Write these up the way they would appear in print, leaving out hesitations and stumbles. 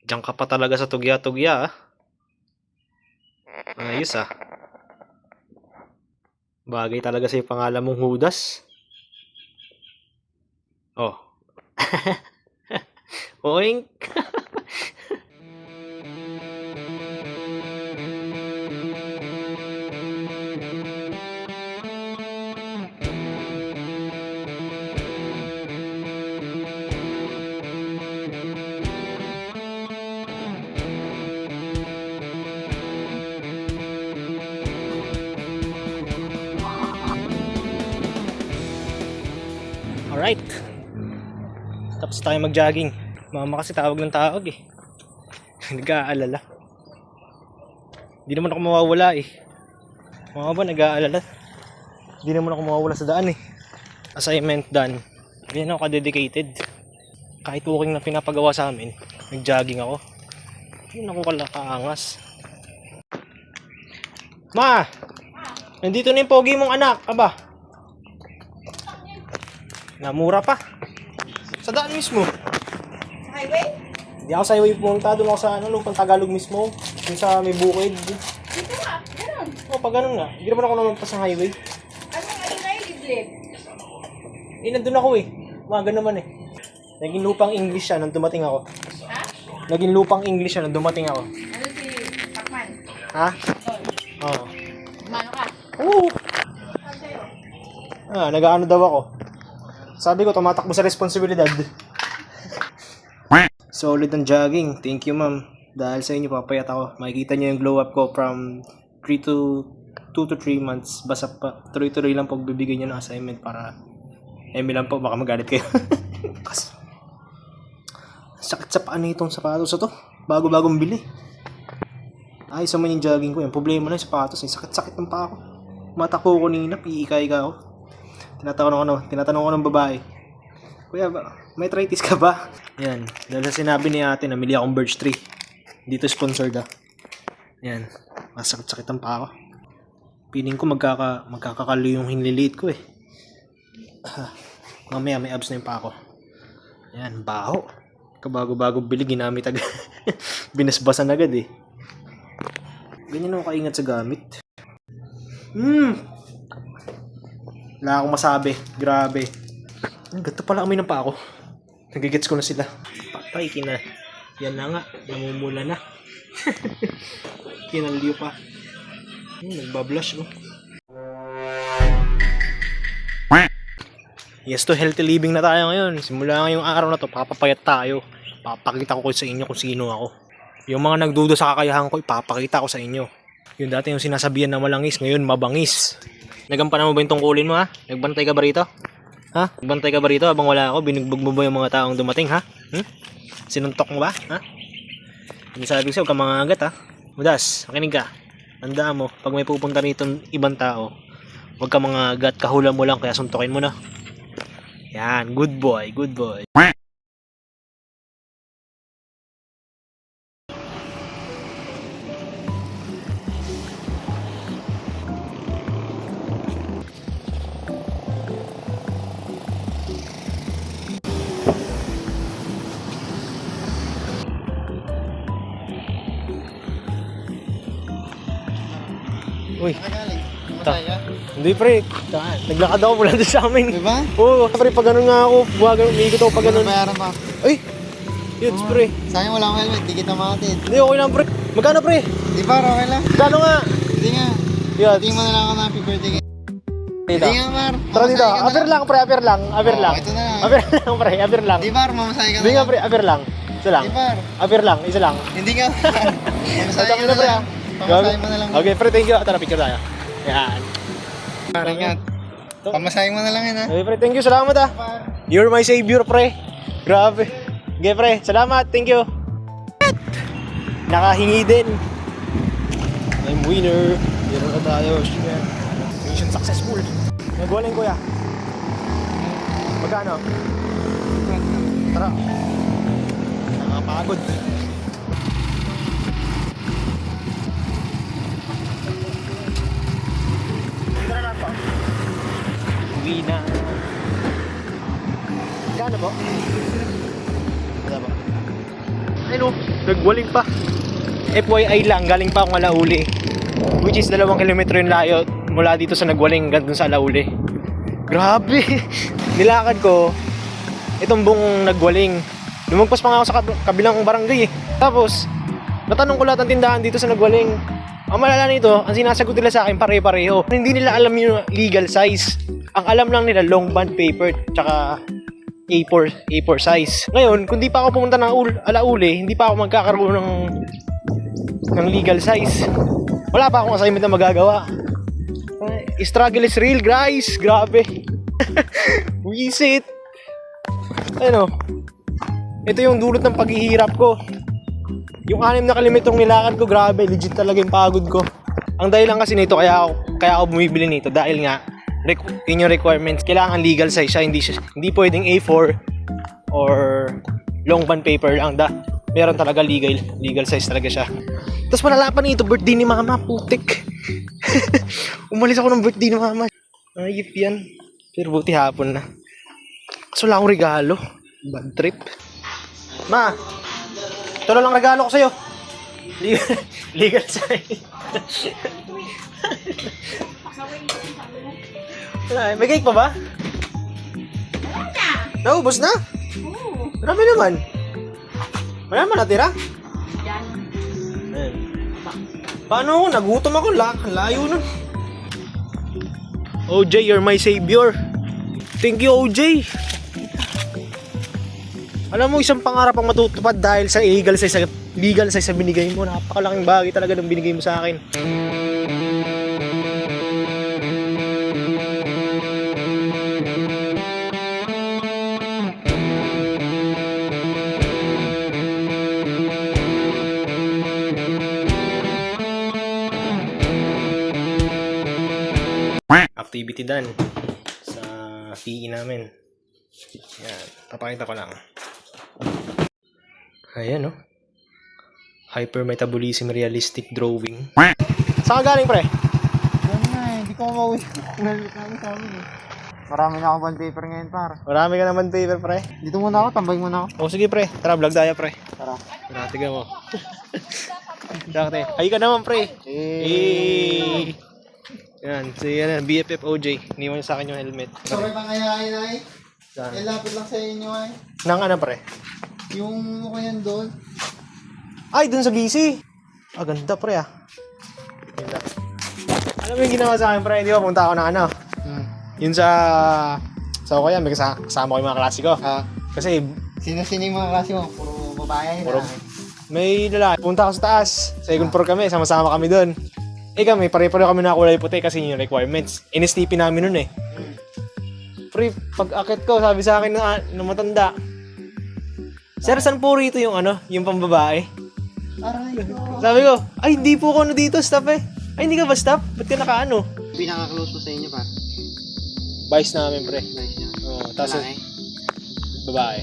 Diyan ka pa talaga sa tugya-tugya, ah. Ayos, ah. Bagay talaga sa pangalan mong Judas. Oh. Oink. Alright. Tapos tayo mag-jogging. Mama kasi tawag ng tawag eh. Nag-aalala. Hindi naman ako mawawala eh. Mama ba nag-aalala? Hindi naman ako mawawala sa daan eh. Assignment done. Ganyan ako ka-dedicated. Kahit walking na pinapagawa sa amin, nag-jogging ako. Yun ako kalakaangas. Ma! Nandito na yung pogi mong anak. Aba. Namura pa. Sa daan mismo. Sa highway? Hindi ako sa highway pumunta. Doon ako sa lupang Tagalog mismo. Yung sa may bukid. Dito nga, ganun. O, pag ganun nga. Hindi naman ako naman pa sa highway. Anong highway, liblib? Eh, nandun ako eh. Umaga naman eh. Naging lupang English siya nung dumating ako. Ha? Naging lupang English siya nung dumating ako. Ano si Pacman? Ha? Hoy, Oo. mano ka? Oo. Saan sa'yo? Nag-ano daw ako. Sabi ko, tumatakbo sa responsibilidad. Solid ang jogging. Thank you, ma'am. Dahil sa inyo, papayat ako. Makikita niyo yung glow up ko from 2 to 3 months. Basta pa, tuloy-tuloy lang pagbibigay niyo ng assignment para lang po, baka magalit kayo. Kasi, sakit sa paa na itong sapatos na to. Bago-bagong bili. Ayos naman yung jogging ko. Yung problema na yung sapatos. Sakit-sakit ng paa ko. Matakbo ko kanina, piika-ika ako. Tinatanong ko ng babae, Kuya, may arthritis ka ba? Yan. Dahil sa sinabi ni ate, namili akong birch tree. Dito sponsored ah. Yan. Masakit-sakit ang paa ko. Piling ko magkakakalo yung hinliliit ko eh. Mamaya may abs na yung paa ko. Yan, baho. Kabago-bago bili, ginamit agad. Binasbasan agad eh. Ganyan ako kaingat sa gamit. Wala akong masabi. Grabe. Ganito pala kami ng pa ako. Nagigets ko na sila. Patay kina. Yan na nga. Namumula na. Kinaliyo pa. Nagbablush oh. Yes to healthy living na tayo ngayon. Simula ngayong araw na to, papapayat tayo. Papakita ko sa inyo kung sino ako. Yung mga nagdudo sa kakayahan ko, ipapakita ko sa inyo. Yung dati yung sinasabihan na malangis, ngayon mabangis. Nagampanan mo ba yung tungkulin mo ha? Nagbantay ka ba rito? Ha? Nagbantay ka ba rito habang wala ako? Binugbog mo ba yung mga taong dumating ha? Sinuntok mo ba? Ha? Hindi sabi sa'yo, huwag ka mga agat ha? Mudas, makinig ka. Tandaan mo, pag may pupunta rito ibang tao, huwag ka mga agat, kahula mo lang kaya suntokin mo na. Yan, good boy, good boy. Uy. Hindi pre. Naglakad ako mula doon sa amin. Diba? Oo, pre pag ganun nga ako, umiikot ako pag ganun. Bayaran mo. Ay! Yuts pre. Sayang wala akong helmet, di kita makatid. Hindi, okay lang pre. Magkano pre? Di ba, okay lang? Magkano nga? Hindi nga. Yuts. Tingin mo na lang ako ng happy birthday. Dito. Hindi nga, Mar. Tara dito. Aber lang pre, aber lang. Aber lang. Ito na lang. Aber lang pre, aber lang. Di ba, mamasahe ka na Hindi nga lang. pre, aber lang. Isa lang. Di ba? Aber lang, isa lang. Hindi nga. Mamasahe ka Tatapos na pre lang. Pamasahe mo na lang. Okay pre, thank you. Tara, picture tayo. Yan. Ingat. Pamasahe mo na lang yun, ha? Okay pre, thank you. Salamat ah. You're my savior pre. Grabe. Okay pre, salamat. Thank you. Nakahingi din. I'm winner. Meron na tayo. Mission successful. Nagwaling kuya. Magkano? Tara. Nakakapagod. Tara na po. Uwi na. Magkano po? Wala po. Ayun o. nagwaling pa. FYI lang, galing pa akong Alauli. Which is 2 kilometro yung layo mula dito sa nagwaling hanggang dun sa Alauli. Grabe! Nilakad ko itong buong nagwaling. Lumagpas pa nga ako sa kabilang barangay eh. Tapos, natanong ko lahat ng tindahan dito sa nagwaling. Ang malala nito, ang sinasagot nila sa akin pare-pareho. Hindi nila alam yung legal size. Ang alam lang nila long bond paper tsaka A4 size. Ngayon, kung di pa ako pumunta ng Alauli, hindi pa ako magkakaroon ng legal size. Wala pa akong assignment na magagawa. Struggle is real, guys. Grabe. Wisit. Ano? Ito yung dulot ng paghihirap ko. Yung 6 na kilometrong nilakad ko, grabe, legit talaga yung pagod ko. Ang dahilan kasi nito, kaya ako bumibili nito dahil nga yun yung requirements. Kailangan legal size siya, hindi pwedeng A4 or long bond paper lang. Meron talaga legal size talaga siya. Tapos malala pa nito, birthday ni mama, putik. Umalis ako ng birthday ni mama. Ayip yan. Pero buti hapon na. So wala akong regalo. Bad trip. Ma, ito lang regalo ko sa'yo. Legal size. Wala, may cake pa ba? Wala na. Naubos na? Oo. Marami naman. Wala naman natira? Yan. Ayan. Paano? Nagutom ako. Layo nun. OJ, you're my savior. Thank you, OJ. Alam mo, isang pangarap ang matutupad dahil sa legal size sa binigay mo. Napakalaking bagay talaga ng binigay mo sa akin. Activity done sa PE namin. Yan, papakita ko lang. Ayan, no? Hypermetabolism realistic drawing. Saan ka galing, pre? Yan na eh, hindi ko mauwi. Nalik namin sa amin eh. Marami na akong bond paper ngayon, par. Marami ka naman paper, pre. Dito muna ako, tambay muna ako. O sige, pre. Tara, vlog tayo, pre. Tara. Tara, tignan mo. Dati. Ay ka naman, pre. Eh. Yan, si BFF OJ. Iniwan niya sa akin yung helmet. Sorry pang ayayin ay. Saan? Lapit lang sa inyo ay. Nang ano, pre? Yung ano yan doon. Ay, dun sa BC. Ah, ganda, pre, ah. Ganda. Alam mo yung ginawa sa akin, pre? Di ba, punta ako ng ano? Yun sa ko yan, may kasama ko yung mga klase ko. Kasi, Sino-sino yung mga klase mo? Puro babae. Puro- may lalaki. Punta ako sa taas. Second floor kami, sama-sama kami doon. Kami, pare-pareho kami na kulay puti kasi yun yung requirements. NSTP namin nun eh. Pre, pag akit ko, sabi sa akin na matanda, Sir, saan po rito yung ano, yung pambabae? Aray ko. Sabi ko, ay, hindi po ako dito, staff eh. Ay, hindi ka ba staff? Ba't ka naka-ano? Pinaka-close mo sa inyo, par. Vice namin, pre. Nice nyo. Oo, tapos Lalaki? babae.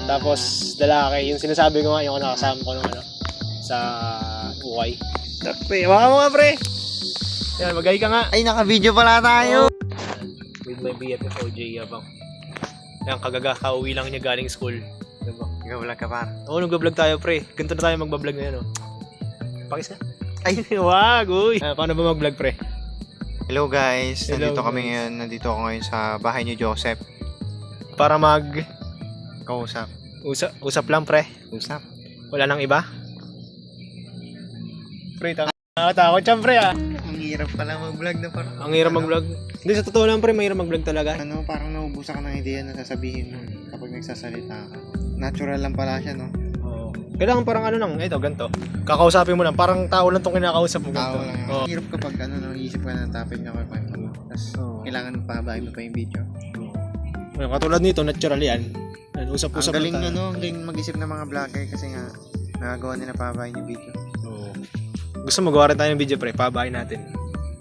Tapos lalaki, yung sinasabi ko nga, yung nakasama ko nung ano, sa ukay. Pre, hawakan mo nga, pre. Yan, mag-ay ka nga. Ay, naka-video pala tayo. With my BFF OJ Yabang. Yan, kauwi lang niya galing school. Diba? Ikaw ka, par. Oo, nag-vlog tayo, pre. Ganito na tayo mag-vlog ngayon, oh. Pakis na. Ay, wag, uy. Paano ba mag-vlog, pre? Hello guys, Hello, nandito kami guys. ngayon. Nandito ako ngayon sa bahay ni Joseph. Para Kausap. usap lang, pre. Usap. Wala nang iba. Pre, takot siya, pre, ah. Ang hirap pala mag-vlog na parang. Ang hirap mag-vlog. Hindi, sa totoo lang, pre, mahirap mag-vlog talaga. Ano, parang naubusan ka ng ideya na sasabihin mo kapag nagsasalita ka. Natural lang pala siya, no? Oo. Kailangan parang ano lang, ito, ganito. Kakausapin mo lang, parang tao lang tong kinakausap mo, ganito. Tao lang yun. Oo. Hirap kapag ano, naisip ka ng topic na may pang tapos kailangan pahabain mo pa yung video. Well, katulad nito, natural yan. Ang Usap-usap galing lang tayo. ano, ang galing mag-isip ng mga vlogger kasi nga nagagawa nila pahabain yung video. Oo. Gusto mo gawa rin tayo ng video, pre, pabahay natin.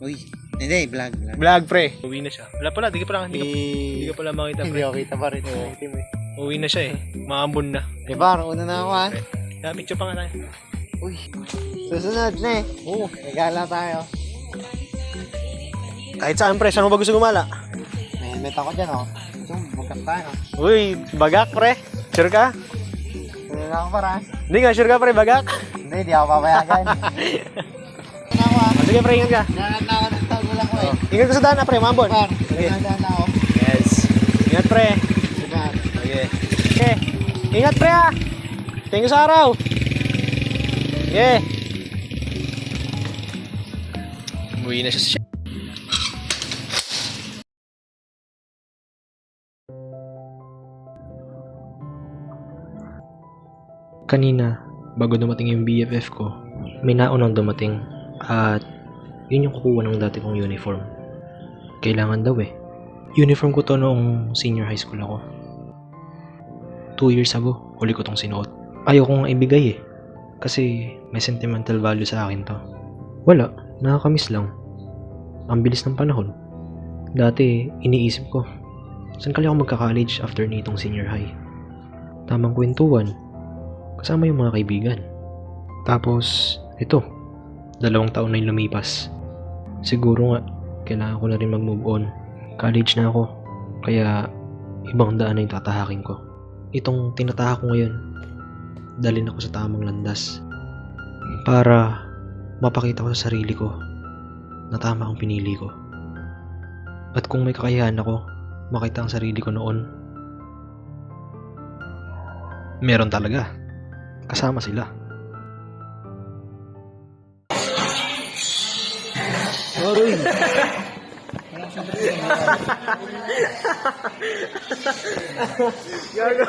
Uy, hindi, vlog. Vlog, pre. Uwi na siya. Wala pala, di ka pala makita, pre. Hindi ako kita pa rin. Uwi na siya eh. Maambon na. Diba, una na ako ha. Picture pa nga tayo. Uy, susunod na eh. Oo. Nagala tayo. Kahit saan, pre. Saan mo ba gusto gumala? May helmet ako dyan oh. Ito, magkat tayo. Uy, bagak, pre. Sure ka? Sunod na ako para. Hindi nga, sure ka pre, bagak? Hindi, di ako papayagan. Ako ah. Sige pre, ingat ka. Dahan na ako ng tagulak ko eh. Ingat ka sa daan na pre, mambon. Par, Sige. dahan na ako. Yes. Ingat pre. Diba? Okay. Okay. Ingat pre ah. Thank you sa araw. Okay. Umuwi na siya. Kanina, bago dumating yung BFF ko, may naunang dumating at yun yung kukuha ng dati kong uniform. Kailangan daw eh. Uniform ko to noong senior high school ako. 2 years ago, huli ko tong sinuot. Ayaw kong ibigay eh. Kasi may sentimental value sa akin to. Wala, nakakamiss lang. Ang bilis ng panahon. Dati, iniisip ko, saan kaya ako magka-college after nitong senior high? Tamang kwentuhan. Kasama yung mga kaibigan. Tapos, ito, 2 taon na yung lumipas. Siguro nga, kailangan ko na rin mag-move on. College na ako, kaya ibang daan na yung tatahakin ko. Itong tinatahak ko ngayon, dalhin ako sa tamang landas. Para mapakita ko sa sarili ko na tama ang pinili ko. At kung may kakayahan ako, makita ang sarili ko noon, meron talaga. Kasama sila. Sorry. Gago.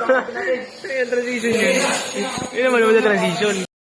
Yung transition yun. Yun naman naman na transition.